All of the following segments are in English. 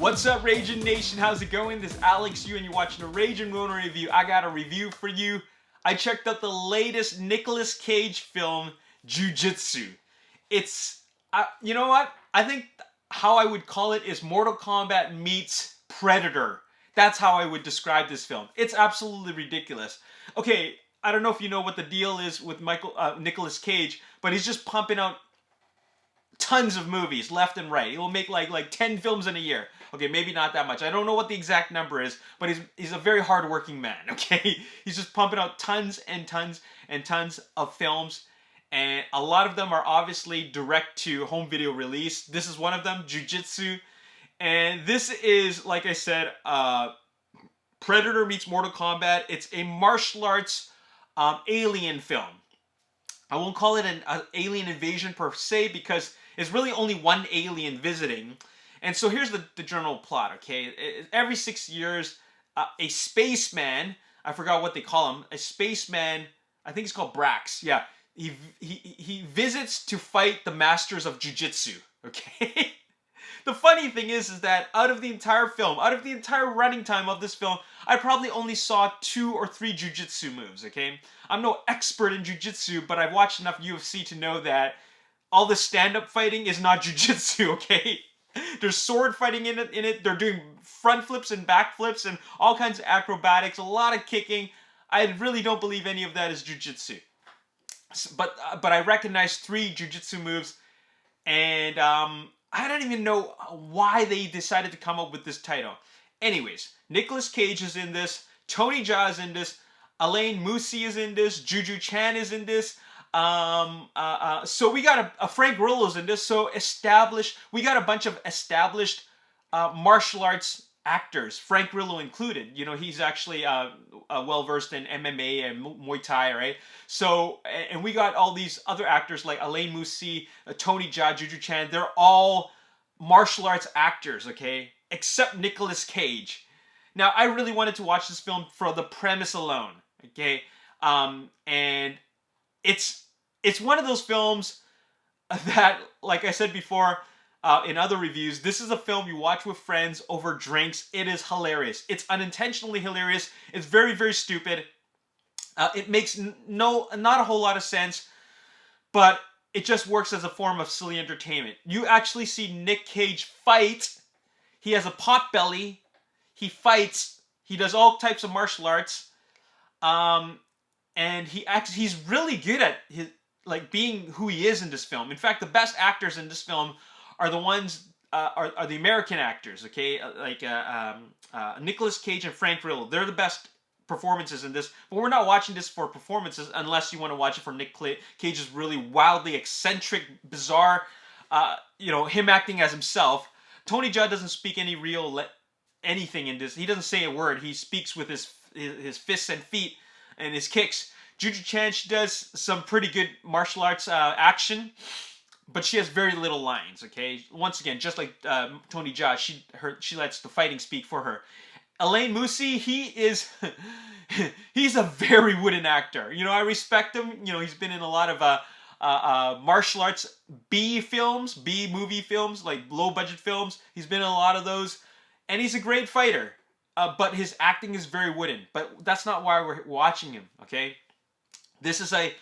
What's up, Ragin Nation? How's it going? This is Alex Yu, and you're watching a Ragin Ronin review. I got a review for you. I checked out the latest Nic Cage film, Jiu Jitsu. You know what? I think how I would call it is Mortal Kombat meets Predator. That's how I would describe this film. It's absolutely ridiculous. Okay, I don't know if you know what the deal is with Nic Cage, but he's just pumping out tons of movies left and right. He will make like 10 films in a year. Okay, maybe not that much. I don't know what the exact number is, but he's a very hardworking man, okay? He's just pumping out tons and tons and tons of films, and a lot of them are obviously direct to home video release. This is one of them, Jiu Jitsu, and this is, like I said, Predator meets Mortal Kombat. It's a martial arts alien film. I won't call it an alien invasion per se because it's really only one alien visiting. And so here's the general plot, okay? Every 6 years, a spaceman, I forgot what they call him, a spaceman, I think he's called Brax, yeah. He visits to fight the masters of Jiu Jitsu, okay? The funny thing is that out of the entire film, out of the entire running time of this film, I probably only saw 2 or 3 Jiu Jitsu moves, okay? I'm no expert in Jiu Jitsu, but I've watched enough UFC to know that all the stand-up fighting is not Jiu Jitsu, okay? There's sword fighting in it. They're doing front flips and back flips and all kinds of acrobatics, a lot of kicking. I really don't believe any of that is Jiu Jitsu. But I recognize 3 Jiu Jitsu moves, and I don't even know why they decided to come up with this title. Anyways, Nic Cage is in this, Tony Jaa is in this, Alain Moussi is in this, Juju Chan is in this. So we got a Frank Grillo's in this. So we got a bunch of established martial arts actors, Frank Grillo included. You know, he's actually well versed in MMA and Muay Thai, right? So, and we got all these other actors like Alain Moussi, Tony Jaa, Juju Chan. They're all martial arts actors, okay? Except Nic Cage. Now, I really wanted to watch this film for the premise alone, okay? And it's one of those films that, like I said before in other reviews, this is a film you watch with friends over drinks. It is hilarious. It's unintentionally hilarious. It's very, very stupid. It makes not a whole lot of sense, but it just works as a form of silly entertainment. You actually see Nic Cage fight. He has a pot belly. He fights. He does all types of martial arts. And he's really good at being who he is in this film. In fact, the best actors in this film are the ones are the American actors. Okay, Nic Cage and Frank Grillo. They're the best performances in this. But we're not watching this for performances unless you want to watch it for Nic Cage's really wildly eccentric, bizarre, him acting as himself. Tony Jaa doesn't speak any real anything in this. He doesn't say a word. He speaks with his fists and feet and his kicks. Juju Chan, she does some pretty good martial arts action, but she has very little lines, okay? Once again, just like Tony Jaa, she lets the fighting speak for her. Alain Moussi, he's a very wooden actor. You know, I respect him. You know, he's been in a lot of martial arts B movie films, like low-budget films. He's been in a lot of those, and he's a great fighter. But his acting is very wooden. But that's not why we're watching him, okay? This is a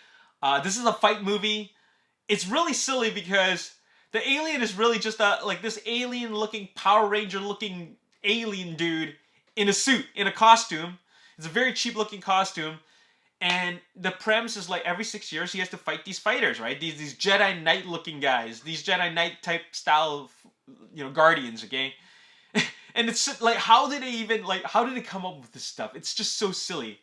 fight movie. It's really silly because the alien is really just this alien-looking, Power Ranger-looking alien dude in a suit, in a costume. It's a very cheap-looking costume. And the premise is like every 6 years he has to fight these fighters, right? These Jedi Knight-looking guys. These Jedi Knight-type style, guardians, okay? And it's like, how did they come up with this stuff? It's just so silly.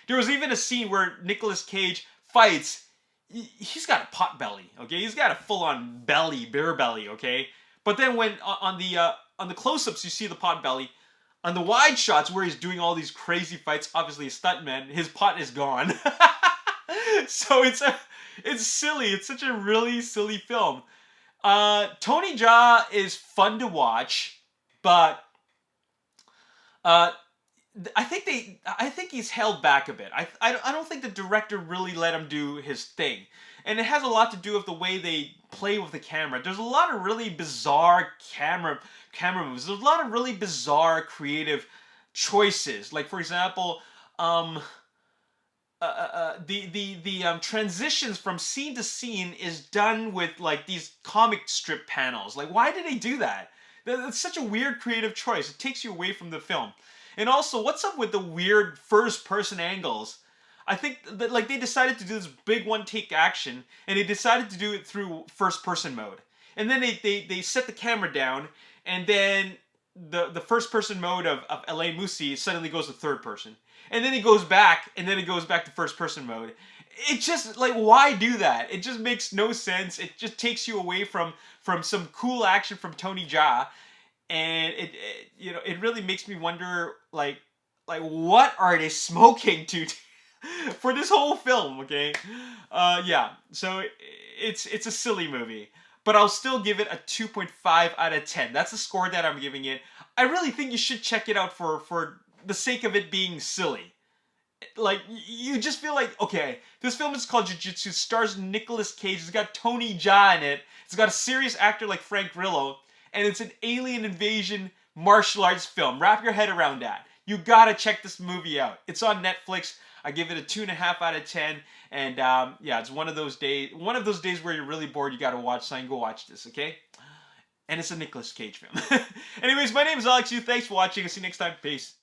There was even a scene where Nic Cage fights. He's got a pot belly, okay? He's got a full-on bear belly, okay? But then when on the close-ups you see the pot belly, on the wide shots where he's doing all these crazy fights, obviously a stuntman, his pot is gone. So it's silly. It's such a really silly film. Tony Jaa is fun to watch, but I think he's held back a bit. I don't think the director really let him do his thing. And it has a lot to do with the way they play with the camera. There's a lot of really bizarre camera moves. There's a lot of really bizarre creative choices. Like, for example, the transitions from scene to scene is done with like these comic strip panels. Like, why did they do that? That's such a weird creative choice. It takes you away from the film. And also, what's up with the weird first person angles? I think that like they decided to do this big one take action, and they decided to do it through first person mode. And then they set the camera down, and then the first person mode of L.A. Musi suddenly goes to third person. And then he goes back, and then it goes back to first person mode. It just, like, why do that? It just makes no sense. It just takes you away from some cool action from Tony Jaa. And it really makes me wonder, like what are they smoking to for this whole film, okay? Yeah, so it's a silly movie. But I'll still give it a 2.5 out of 10. That's the score that I'm giving it. I really think you should check it out for the sake of it being silly. Like, you just feel like, okay, this film is called Jiu Jitsu, stars Nicolas Cage, it's got Tony Jaa in it, it's got a serious actor like Frank Grillo, and it's an alien invasion martial arts film. Wrap your head around that. You gotta check this movie out. It's on Netflix. I give it a 2.5 out of 10, and yeah, it's one of those days where you're really bored, you gotta watch something, go watch this, okay? And it's a Nicolas Cage film. Anyways, my name is Alex Yu. Thanks for watching. I'll see you next time. Peace.